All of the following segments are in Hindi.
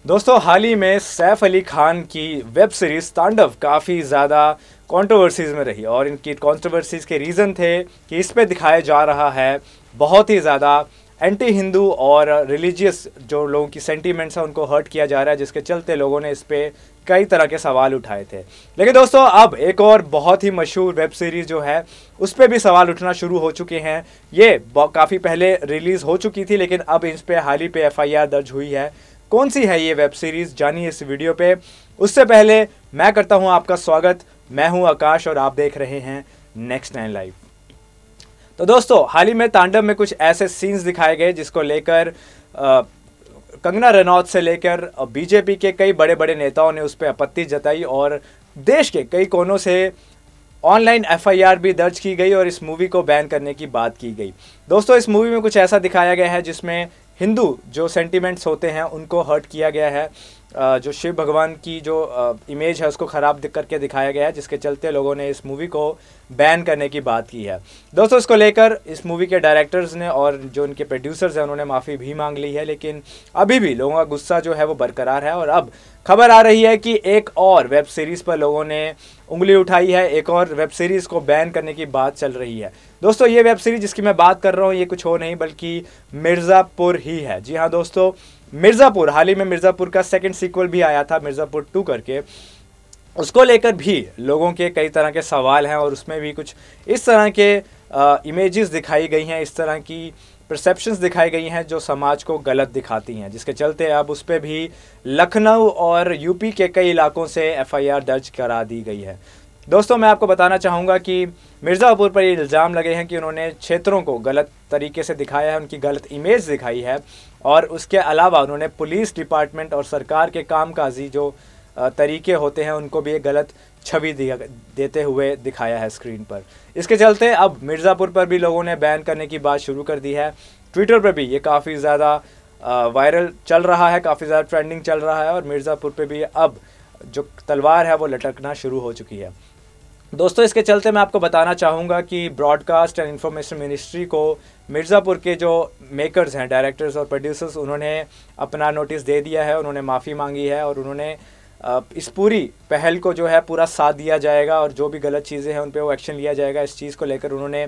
दोस्तों हाल ही में सैफ अली खान की वेब सीरीज तांडव काफ़ी ज़्यादा कंट्रोवर्सीज में रही और इनकी कंट्रोवर्सीज के रीज़न थे कि इस पे दिखाया जा रहा है बहुत ही ज़्यादा एंटी हिंदू और रिलीजियस जो लोगों की सेंटीमेंट्स हैं उनको हर्ट किया जा रहा है, जिसके चलते लोगों ने इस पे कई तरह के सवाल उठाए थे। लेकिन दोस्तों अब एक और बहुत ही मशहूर वेब सीरीज़ जो है उस पर भी सवाल उठना शुरू हो चुके हैं। ये काफ़ी पहले रिलीज़ हो चुकी थी लेकिन अब इस पर हाल ही पे FIR दर्ज हुई है। कौन सी है ये वेब सीरीज़, जानिए इस वीडियो पे। उससे पहले मैं करता हूं आपका स्वागत। मैं हूं आकाश और आप देख रहे हैं नेक्स्ट 9 लाइव। तो दोस्तों हाल ही में तांडव में कुछ ऐसे सीन्स दिखाए गए जिसको लेकर कंगना रनौत से लेकर बीजेपी के कई बड़े बड़े नेताओं ने उस पर आपत्ति जताई और देश के कई कोनों से ऑनलाइन FIR भी दर्ज की गई और इस मूवी को बैन करने की बात की गई। दोस्तों इस मूवी में कुछ ऐसा दिखाया गया है जिसमें हिंदू जो सेंटिमेंट्स होते हैं उनको हर्ट किया गया है, जो शिव भगवान की जो इमेज है उसको ख़राब करके दिखाया गया है, जिसके चलते लोगों ने इस मूवी को बैन करने की बात की है। दोस्तों इसको लेकर इस मूवी के डायरेक्टर्स ने और जो इनके प्रोड्यूसर्स हैं उन्होंने माफ़ी भी मांग ली है, लेकिन अभी भी लोगों का गुस्सा जो है वो बरकरार है। और अब खबर आ रही है कि एक और वेब सीरीज़ पर लोगों ने उंगली उठाई है, एक और वेब सीरीज़ को बैन करने की बात चल रही है। दोस्तों ये वेब सीरीज़ जिसकी मैं बात कर रहा हूँ ये कुछ और नहीं बल्कि मिर्ज़ापुर ही है। जी हाँ दोस्तों, मिर्ज़ापुर, हाल ही में मिर्ज़ापुर का सेकंड सीक्वल भी आया था मिर्ज़ापुर 2 करके। उसको लेकर भी लोगों के कई तरह के सवाल हैं और उसमें भी कुछ इस तरह के इमेजेस दिखाई गई हैं, इस तरह की परसेप्शंस दिखाई गई हैं जो समाज को गलत दिखाती हैं, जिसके चलते अब उस पर भी लखनऊ और यूपी के कई इलाकों से FIR दर्ज करा दी गई है। दोस्तों मैं आपको बताना चाहूँगा कि मिर्ज़ापुर पर ये इल्ज़ाम लगे हैं कि उन्होंने क्षेत्रों को गलत तरीके से दिखाया है, उनकी गलत इमेज दिखाई है और उसके अलावा उन्होंने पुलिस डिपार्टमेंट और सरकार के कामकाजी जो तरीके होते हैं उनको भी एक गलत छवि देते हुए दिखाया है स्क्रीन पर। इसके चलते अब मिर्ज़ापुर पर भी लोगों ने बैन करने की बात शुरू कर दी है। ट्विटर पर भी ये काफ़ी ज़्यादा वायरल चल रहा है, काफ़ी ज़्यादा ट्रेंडिंग चल रहा है और मिर्ज़ापुर पर भी अब जो तलवार है वो लटकना शुरू हो चुकी है। दोस्तों इसके चलते मैं आपको बताना चाहूँगा कि ब्रॉडकास्ट एंड इंफॉर्मेशन मिनिस्ट्री को मिर्ज़ापुर के जो मेकर्स हैं, डायरेक्टर्स और प्रोड्यूसर्स, उन्होंने अपना नोटिस दे दिया है, उन्होंने माफ़ी मांगी है और उन्होंने इस पूरी पहल को जो है पूरा साथ दिया जाएगा और जो भी गलत चीज़ें हैं उन पे वो एक्शन लिया जाएगा। इस चीज़ को लेकर उन्होंने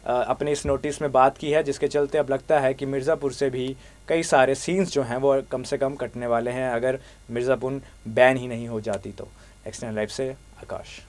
अपने इस नोटिस में बात की है, जिसके चलते अब लगता है कि मिर्ज़ापुर से भी कई सारे सीन्स जो हैं वो कम से कम कटने वाले हैं अगर मिर्ज़ापुर बैन ही नहीं हो जाती तो। नेक्स्ट 9 लाइव से आकाश।